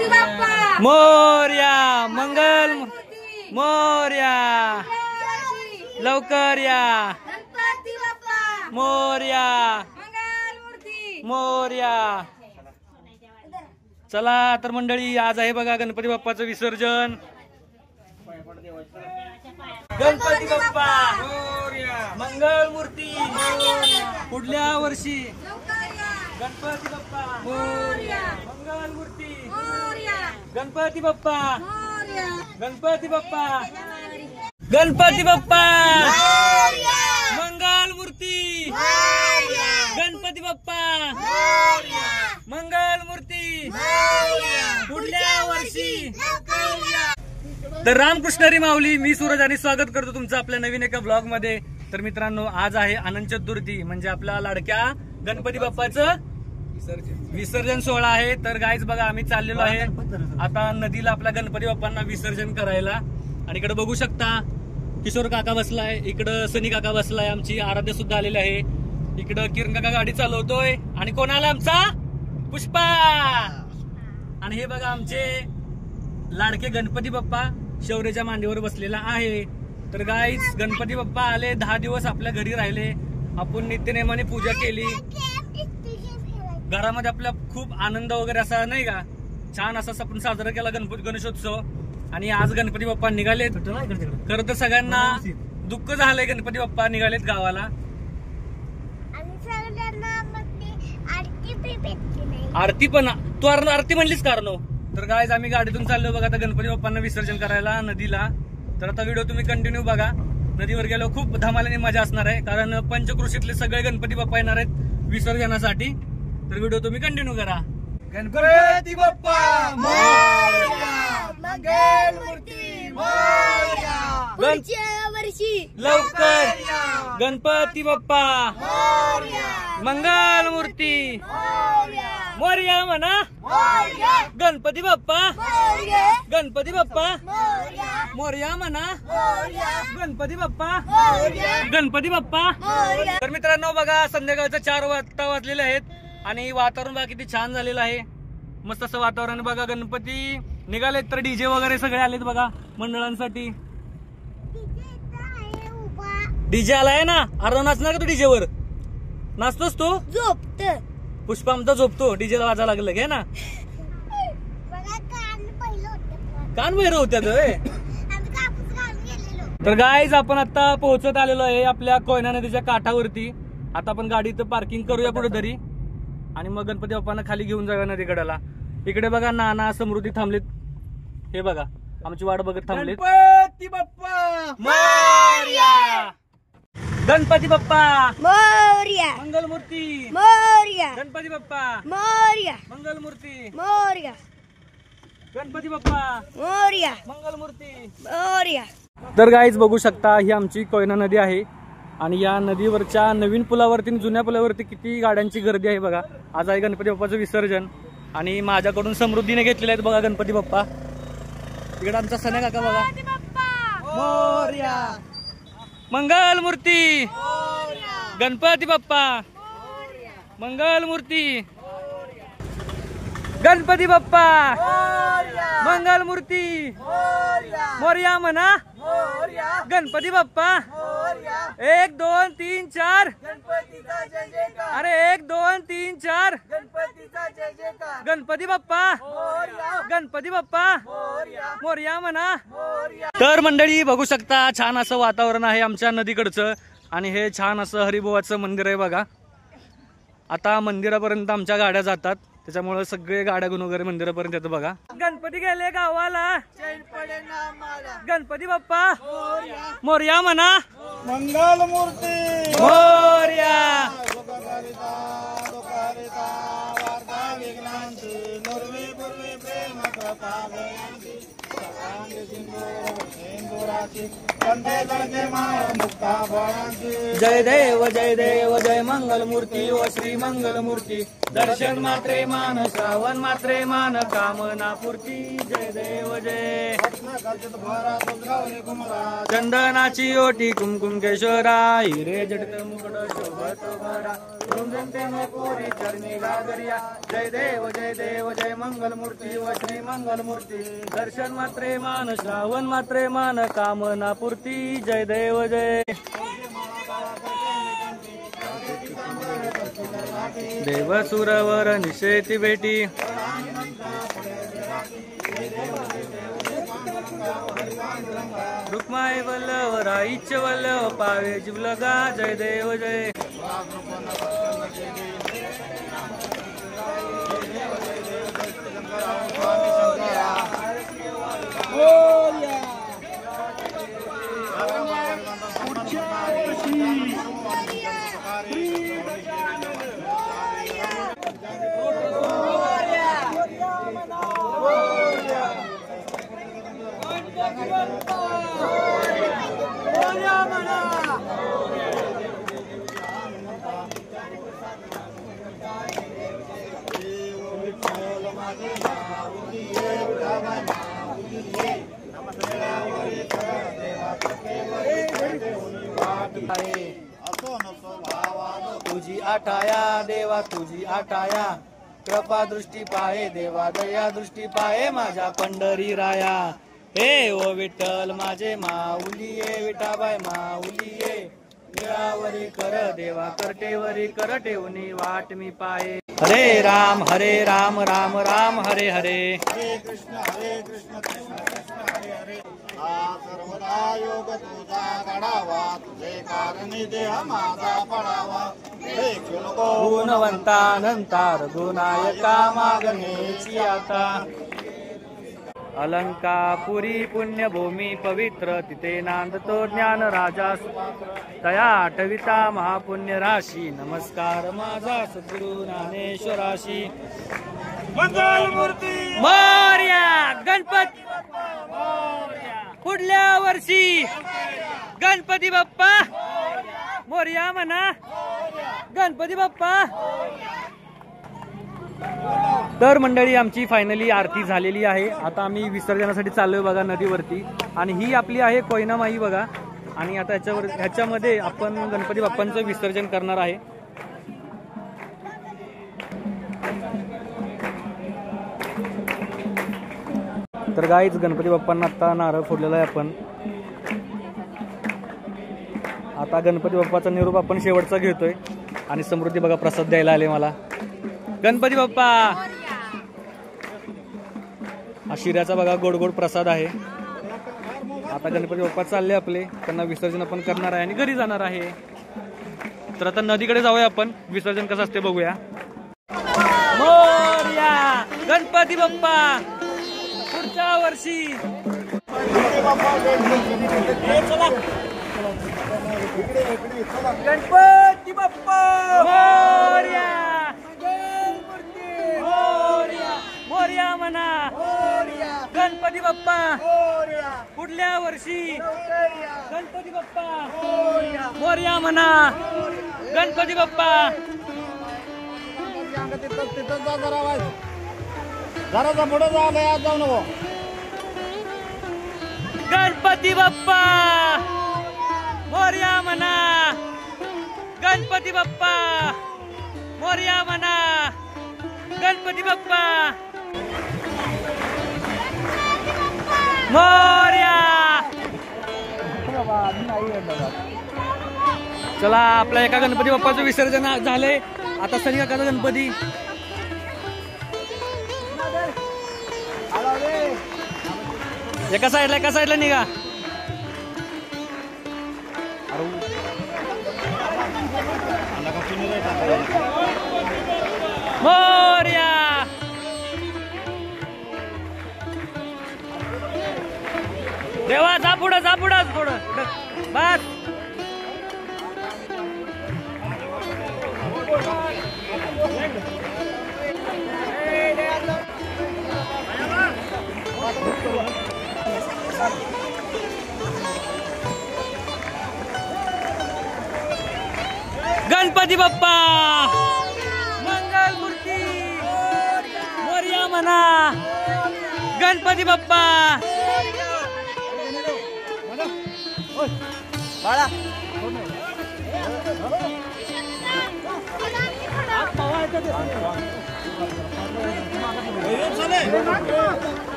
गणपती बाप्पा मोरया. मंगल मोरया. लवकर या गणपती बाप्पा मोरया. मंगलमूर्ती मोरया. चला तर मंडळी, आज आहे बघा गणपती बाप्पाचं विसर्जन. गणपती बाप्पा मंगलमूर्ती. पुढल्या वर्षी गणपती बाप्पा मंगलमूर्ती. गणपती बाप्पा गणपती बाप्पा गणपती बाप्पा मंगलमूर्ती. गणपती बाप्पा मंगलमूर्ती. पुढल्या वर्षी. तर रामकृष्ण हरी माऊली, मी सूरज आणि स्वागत करतो तुमचं आपल्या नवीन एका ब्लॉग मध्ये. तर मित्रांनो, आज आहे अनंत चतुर्थी, म्हणजे आपल्या लाडक्या गणपती बाप्पाचं विसर्जन सोहळा आहे. तर गाईज बघा, आम्ही चाललेलो आहे आता नदीला आपल्या गणपती बाप्पांना विसर्जन करायला. आणि इकडे बघू शकता किशोर काका बसलाय, इकडं सनी काका बसलाय, आमची आराध्य सुद्धा आलेली आहे. इकडं किरण काका गाडी चालवतोय आणि कोण आला? आमचा पुष्पा. आणि हे बघा आमचे लाडके गणपती बाप्पा शौर्याच्या मांडीवर बसलेला आहे. तर गाईज, गणपती बाप्पा आले, 10 दिवस आपल्या घरी राहिले. आपण नित्यनेमाने पूजा केली. घरामध्ये आपला खूप आनंद वगैरे असा नाही का, छान असा आपण साजरा केला गणेशोत्सव. आणि आज गणपती बाप्पा निघालेत. खरं तर सगळ्यांना दुःख झालंय, गणपती बाप्पा निघालेत गावाला. आरती पण तू आरती म्हणलीस कारण. तर गाईज, आम्ही गाडीतून चाललो बघा आता गणपती बाप्पांना विसर्जन करायला नदीला. तर आता व्हिडिओ तुम्ही कंटिन्यू बघा. नदीवर गेलो खूप धमालाने मजा असणार आहे, कारण पंचकृषीतले सगळे गणपती बाप्पा येणार आहेत विसर्जनासाठी. तर व्हिडिओ तुम्ही कंटिन्यू करा. गणपती बाप्पा मोरया. मंगलमूर्ती मोरया. पुढच्या वर्षी लवकर गणपती बाप्पा मोरया. मंगलमूर्ती मोरया म्हणा. गणपती बाप्पा गणपती बाप्पा मोरया म्हणा. गणपती बाप्पा गणपती बाप्पा. तर मित्रांनो बघा, संध्याकाळचं 4 वाजता वाजलेले आहेत आणि वातावरण बघा किती छान झालेलं आहे. मस्त असं वातावरण बघा. गणपती निघालेत, तर डीजे वगैरे सगळे आलेत बघा मंडळांसाठी. डीजे आलाय ना. अरे नाचणार का तू डीजे वर? नाचतोस तू? झोपत पुष्पा आमचा झोपतो डीजे वाजा लागलं घे ना. कान बहिर होत्यात. तर गाईज, आपण आता पोहोचत आलेलो आहे आपल्या कोयना नदीच्या काठावरती. आता आपण गाडी इथं पार्किंग करूया कुठेतरी आणि मग गणपती बाप्पांना खाली घेऊन जाऊया नदीकडेला. इकडे बघा नाना समृद्धी थांबलेत. हे बघा आमची वाट बघत थांबलेत. गणपती बाप्पा मोरया. गणपती बाप्पा मोरया. मंगलमूर्ती मोरया. गणपती बाप्पा मोरया. मंगलमूर्ती. मोरया. गणपती बाप्पा मोरया. मंगलमूर्ती. मोरया. तर गाईज बघू शकता, ही आमची कोयना नदी आहे आणि या नदीवरच्या नवीन पुलावरती जुन्या पुलावरती किती गाड्यांची गर्दी आहे बघा. आज आहे गणपती बाप्पाचं विसर्जन आणि माझ्याकडून समृद्धीने घेतलेले आहेत बघा गणपती बाप्पा. इकडे आमचा सन्या काका बघा. मोरया. मंगलमूर्ती. गणपती बाप्पा मंगलमूर्ती. गणपती बाप्पा मंगलमूर्ती मोरया म्हणा. गणपती बाप्पा 1 2 3 4. अरे 1 2 3 4. गणपती बाप्पा गणपती बाप्पा मोरया म्हणा. तर मंडळी बघू शकता, छान असं वातावरण आहे आमच्या नदीकडचं आणि हे छान असं हरिभुवाचं मंदिर आहे बघा. आता मंदिरापर्यंत आमच्या गाड्या जातात, त्याच्यामुळे सगळे गाड्या घेऊन वगैरे मंदिरापर्यंत येतं बघा. गणपती गेले गावाला, गणपती बाप्पा मोरया म्हणा. मंगलमूर्ती मोरया. प्रेम सिंदुराची कंठे जळके माळ मुक्ता फळांची जय देव जय मंगल मूर्ती व श्री मंगल मूर्ती दर्शन मात्रे मान श्रावण मात्रे मान कामना पूर्ती जय देव जय रत्नखचित भरा दुर्गावरी कुमरा चंदनाची ओटी कुमकुम केशोरा हिरे जडत मुकुट शोभत भरा रुंजनते कोरी चरणी गागरिया जय देव जय मंगल मूर्ती व श्री मंगल मूर्ती दर्शन मात्रे मान श्रावण मात्रे मान कामना पूर्ती जय देव जय देव सुरवर निषेती भेटी रुक्माई वल्लभ राईच वल्लभ पावे जीवलगा जय देव जय तुझी आठाया देवा तुझी आठाया कृपा दृष्टी पाहे देवा दया दृष्टी पाहे माझ्या पंढरी राया हे ओ विठ्ठल माझे माऊलिये विठाबाई माऊलिये निळावरी कर देवा करटेवरी कर ठेवणी वाट मी पाहे हरे राम राम राम हरे हरे हरे कृष्ण कृष्ण कृष्ण हरे हरे हा सर्वदा योग तुझा घडावा तुझे कारणी देह माझा पडावा देखू नको गुणवंतानंता रघुनायका मागणेची आता अलंकापुरी पुण्यभूमी पवित्र तिथे नांदतो ज्ञान राजा तया आठविता महापुण्य राशी नमस्कार माझा सद्गुरु ज्ञानेश्वराशी मंगल मूर्ती मोरया गणपती पुढल्या वर्षी गणपती बाप्पा मोरया म्हणा गणपती बाप्पा तर मंडळी आमची फायनली आरती झालेली आहे. आता आम्ही विसर्जनासाठी चाललोय बघा नदीवरती आणि ही आपली आहे कोयनामाई बघा आणि आता ह्याच्यामध्ये आपण गणपती बाप्पांचं विसर्जन करणार आहे. तर गाईच गणपती बाप्पांना आता नारळ फोडलेला आहे आपण. आता गणपती बाप्पाचा निरोप आपण शेवटचा घेतोय आणि समृद्धी बघा प्रसाद द्यायला आले मला. गणपती बाप्पा हा शिऱ्याचा बघा गोड गोड प्रसाद आहे. आता गणपती बाप्पा चालले आपले त्यांना विसर्जन आपण करणार आहे आणि घरी जाणार आहे. तर आता नदीकडे जाऊया आपण विसर्जन कसं असते बघूया. मोरया गणपती बाप्पा पुढच्या वर्षी गणपती बाप्पा मोरया मोरया म्हणा गणपती बाप्पा पुढल्या वर्षी गणपती बाप्पा मोरया म्हणा गणपती बाप्पा. जरा पुढे जाऊ आज जाऊ नको. गणपती बाप्पा मोरया म्हणा गणपती बाप्पा मोरया म्हणा गणपती बाप्पा मोरया. चला आपल्या एका गणपती बाप्पाचं विसर्जन झालंय. आता सनी काकाचा गणपती एका साईडला निघा. मोरया देवा जा पुढं थोडं बस. गणपती बाप्पा मंगल मूर्ती मोरया म्हणा. गणपती बाप्पा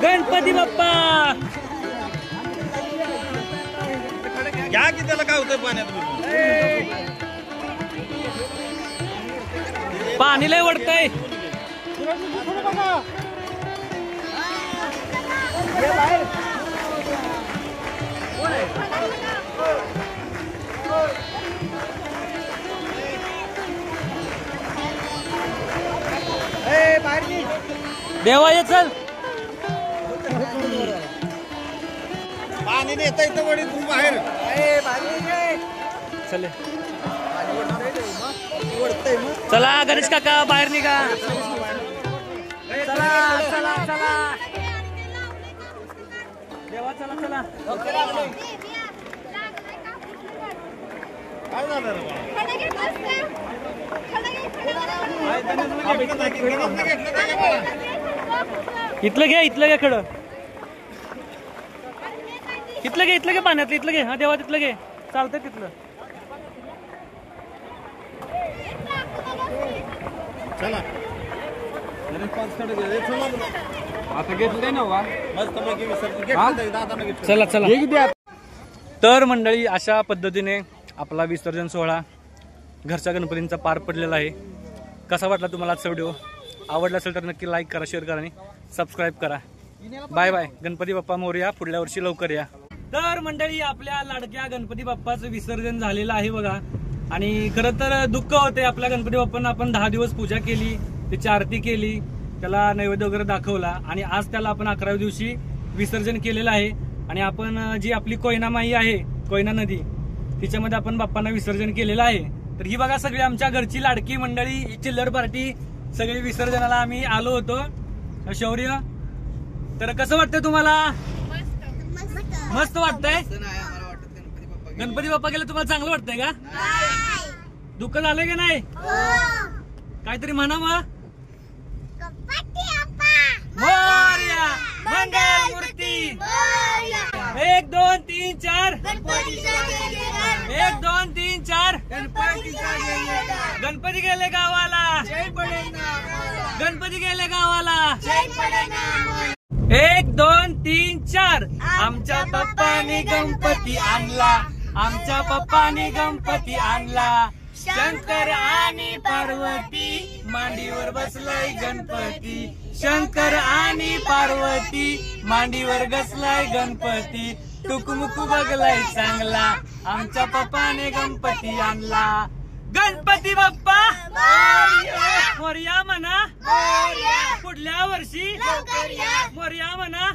गणपती बाप्पा. घ्या की त्याला काय होतंय पाण्यात. पाणी लय वडतंय. देवा ये चल. पाणी नेता इथं वडी तू बाहेर चले चला गणेश काका बाहेर निघा. चला चला चला देवा चला चला. काय झालं रे इथलं घे इथलं घे खडं. इथलं घे पाण्यातलं इथलं घे. हा देवा तिथलं घे चालतंय तिथलं. चला आता घेतलंय ना मस्त पैकी विसर्जन. चला चला. तर मंडळी अशा पद्धतीने आपला विसर्जन सोहळा घरच्या गणपतींचा पार पडलेला आहे. कसा वाटला तुम्हाला आजचा व्हिडिओ? आवडला असेल तर नक्की लाईक करा, शेअर करा आणि सबस्क्राईब करा. Bye bye. गणपती बाप्पा मोरया. पुढल्या वर्षी लवकर या. तर मंडळी आपल्या लाडक्या गणपती बाप्पाचं विसर्जन झालेलं आहे बघा. आणि खरं तर दुःख होते आपल्या गणपती बाप्पांना. आपण 10 दिवस पूजा केली, त्याची आरती केली, त्याला नैवेद्य वगैरे दाखवला आणि आज त्याला आपण 11व्या दिवशी विसर्जन केलेलं आहे. आणि आपण जी आपली कोयना माई आहे, कोयना नदी, तिच्यामध्ये आपण बाप्पांना विसर्जन केलेलं आहे. तर ही बघा सगळी आमच्या घरची लाडकी मंडळी, ही चिल्लर पार्टी सगळी विसर्जनाला आम्ही आलो होतो. शौर्य, तर कसं वाटतंय तुम्हाला? मस्त वाटतंय. गणपती बाप्पा गेले तुम्हाला चांगलं वाटतंय का? दुःख झालंय का नाही? काहीतरी म्हणा मग. मोरया मंगल मूर्ती. 1 2 3 4 1 2 3 4 गणपती गेले गावाला. गणपती गेले गावाला. 1 2 3 4 आमच्या पप्पाने गणपती आणला. आमच्या पप्पाने गणपती आणला. शंकर आणि पार्वती मांडीवर बसलाय गणपती. शंकर आणि पार्वती मांडीवर बसलाय गणपती. टुकमुकू बघलाय चांगला. आमच्या पप्पाने गणपती आणला. गणपती बाप्पा मोरया म्हणा. पुढल्या वर्षी मोरया म्हणा.